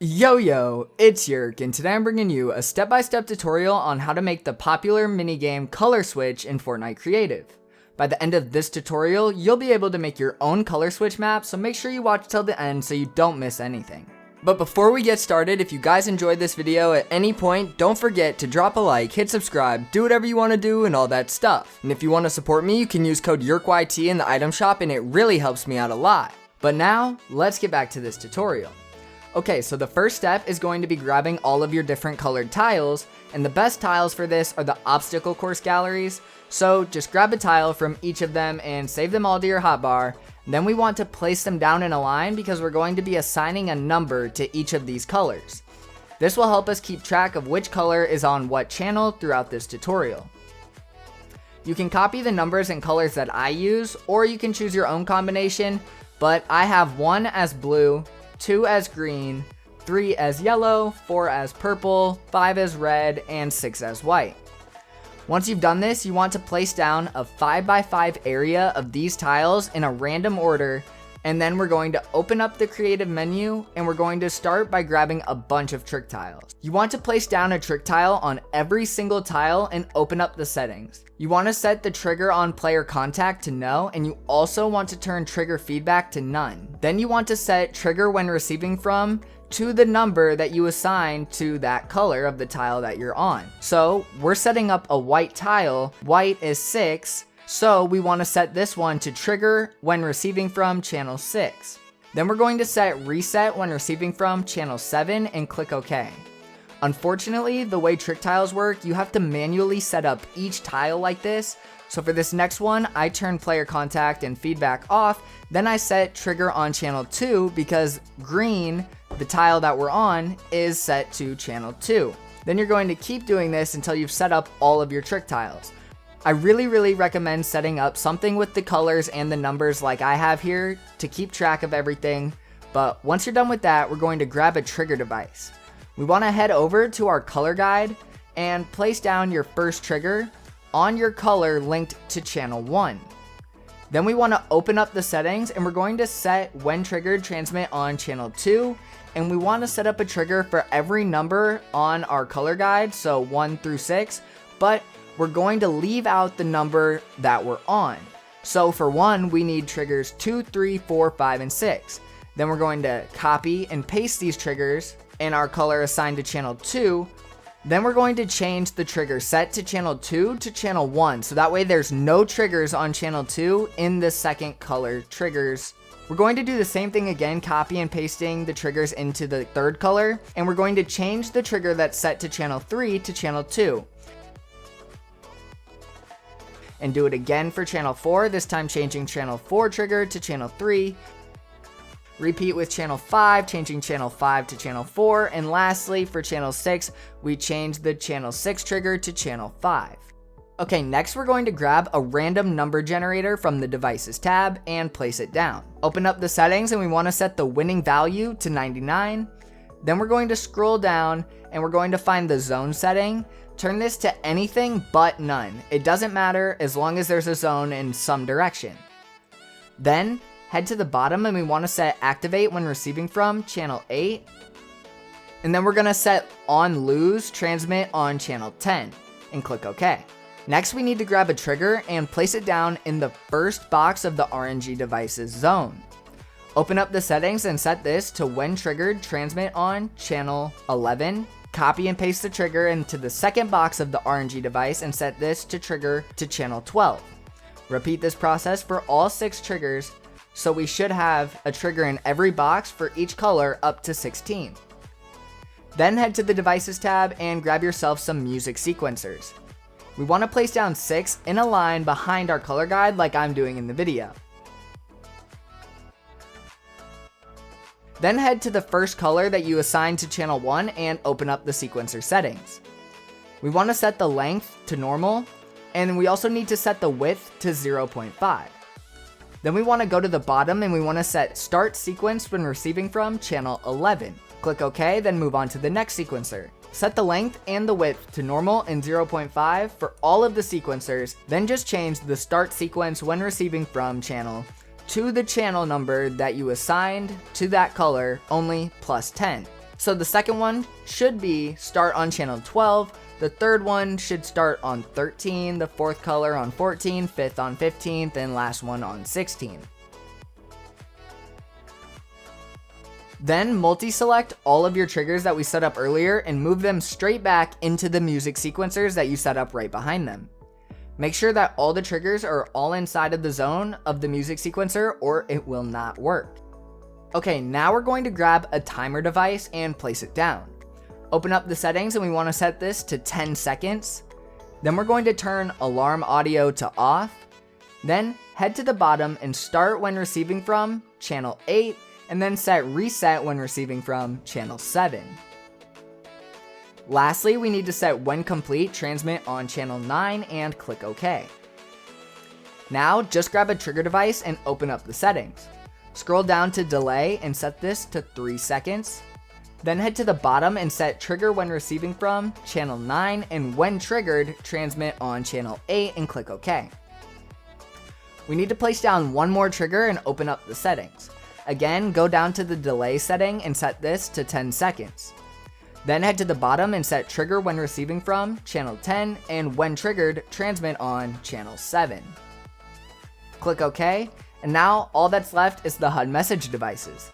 Yo, it's Yerk, and today I'm bringing you a step-by-step tutorial on how to make the popular minigame color switch in Fortnite Creative. By the end of this tutorial, you'll be able to make your own color switch map, so make sure you watch till the end so you don't miss anything. But before we get started, if you guys enjoyed this video at any point, don't forget to drop a like, hit subscribe, do whatever you want to do, and all that stuff. And if you want to support me, you can use code YerkYT in the item shop, and it really helps me out a lot. But now, let's get back to this tutorial. Okay, so the first step is going to be grabbing all of your different colored tiles, and the best tiles for this are the obstacle course galleries. So just grab a tile from each of them and save them all to your hotbar. Then we want to place them down in a line because we're going to be assigning a number to each of these colors. This will help us keep track of which color is on what channel throughout this tutorial. You can copy the numbers and colors that I use, or you can choose your own combination, but I have 1 as blue, 2 as green, 3 as yellow, 4 as purple, 5 as red, and 6 as white. Once you've done this, you want to place down a 5x5 area of these tiles in a random order, and then we're going to open up the creative menu, and we're going to start by grabbing a bunch of trick tiles. You want to place down a trick tile on every single tile and open up the settings. You want to set the trigger on player contact to no, and you also want to turn trigger feedback to none. Then you want to set trigger when receiving from to the number that you assign to that color of the tile that you're on. So we're setting up a white tile, white is 6, so we want to set this one to trigger when receiving from channel 6. Then we're going to set reset when receiving from channel 7 and click OK. Unfortunately, the way trick tiles work, you have to manually set up each tile like this. So for this next one, I turn player contact and feedback off, then I set trigger on channel 2 because green, the tile that we're on, is set to channel 2. Then you're going to keep doing this until you've set up all of your trick tiles. I really recommend setting up something with the colors and the numbers like I have here to keep track of everything. But once you're done with that, we're going to grab a trigger device. We want to head over to our color guide and place down your first trigger on your color linked to channel 1. Then we want to open up the settings, and we're going to set when triggered transmit on channel 2, and we want to set up a trigger for every number on our color guide, so 1 through 6, but we're going to leave out the number that we're on. So for 1, we need triggers 2, 3, 4, 5, and 6. Then we're going to copy and paste these triggers in our color assigned to channel 2. Then we're going to change the trigger set to channel 2 to channel 1, so that way there's no triggers on channel 2 in the second color triggers. We're going to do the same thing again, copy and pasting the triggers into the third color, and we're going to change the trigger that's set to channel 3 to channel 2. And do it again for channel 4, this time changing channel 4 trigger to channel 3. Repeat with channel 5, changing channel 5 to channel 4, and lastly for channel 6, we change the channel 6 trigger to channel 5. Okay, next we're going to grab a random number generator from the devices tab and place it down. Open up the settings, and we want to set the winning value to 99. Then we're going to scroll down, and we're going to find the zone setting. Turn this to anything but none. It doesn't matter as long as there's a zone in some direction. Then head to the bottom, and we want to set activate when receiving from channel 8. And then we're going to set on lose transmit on channel 10 and click OK. Next, we need to grab a trigger and place it down in the first box of the RNG device's zone. Open up the settings and set this to when triggered transmit on channel 11. Copy and paste the trigger into the second box of the RNG device and set this to trigger to channel 12. Repeat this process for all 6 triggers, so we should have a trigger in every box for each color up to 16. Then head to the devices tab and grab yourself some music sequencers. We want to place down 6 in a line behind our color guide like I'm doing in the video. Then head to the first color that you assigned to channel 1 and open up the sequencer settings. We want to set the length to normal, and we also need to set the width to 0.5. Then we want to go to the bottom, and we want to set start sequence when receiving from channel 11. Click OK, then move on to the next sequencer. Set the length and the width to normal and 0.5 for all of the sequencers, then just change the start sequence when receiving from channel to the channel number that you assigned to that color, only +10. So the second one should be start on channel 12, the third one should start on 13, the fourth color on 14, fifth on 15th, and last one on 16. Then multi-select all of your triggers that we set up earlier and move them straight back into the music sequencers that you set up right behind them. Make sure that all the triggers are all inside of the zone of the music sequencer or it will not work. Okay, now we're going to grab a timer device and place it down. Open up the settings and we want to set this to 10 seconds. Then we're going to turn alarm audio to off. Then head to the bottom and start when receiving from channel 8 and then set reset when receiving from channel 7. Lastly, we need to set when complete transmit on channel 9 and click OK. Now just grab a trigger device and open up the settings. Scroll down to delay and set this to 3 seconds. Then head to the bottom and set trigger when receiving from channel 9 and when triggered transmit on channel 8 and click OK. We need to place down one more trigger and open up the settings. Again, go down to the delay setting and set this to 10 seconds. Then head to the bottom and set trigger when receiving from channel 10 and when triggered, transmit on channel 7. Click OK, and now all that's left is the HUD message devices.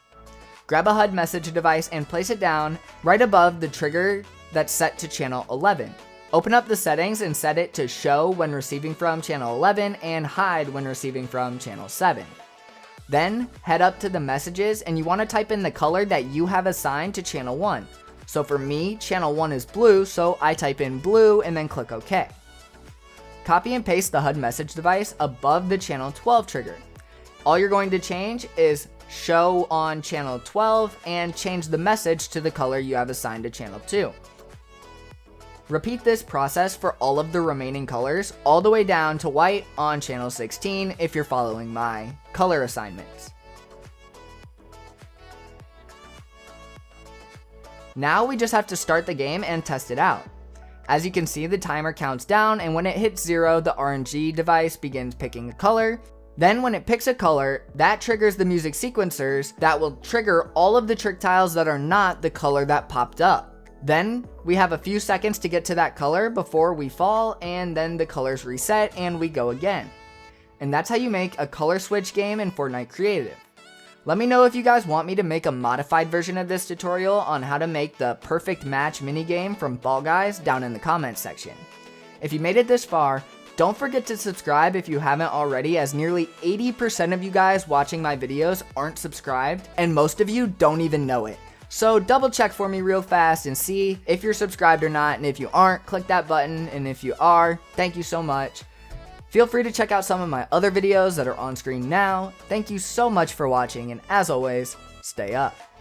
Grab a HUD message device and place it down right above the trigger that's set to channel 11. Open up the settings and set it to show when receiving from channel 11 and hide when receiving from channel 7. Then head up to the messages and you want to type in the color that you have assigned to channel 1. So for me, channel 1 is blue, so I type in blue and then click OK. Copy and paste the HUD message device above the channel 12 trigger. All you're going to change is show on channel 12 and change the message to the color you have assigned to channel 2. Repeat this process for all of the remaining colors all the way down to white on channel 16 if you're following my color assignments. Now we just have to start the game and test it out. As you can see, the timer counts down and when it hits 0, the RNG device begins picking a color. Then when it picks a color, that triggers the music sequencers that will trigger all of the trick tiles that are not the color that popped up. Then we have a few seconds to get to that color before we fall and then the colors reset and we go again. And that's how you make a color switch game in Fortnite Creative. Let me know if you guys want me to make a modified version of this tutorial on how to make the perfect match minigame from Fall Guys down in the comments section. If you made it this far, don't forget to subscribe if you haven't already, as nearly 80% of you guys watching my videos aren't subscribed and most of you don't even know it. So double check for me real fast and see if you're subscribed or not, and if you aren't, click that button, and if you are, thank you so much. Feel free to check out some of my other videos that are on screen now. Thank you so much for watching, and as always, stay up.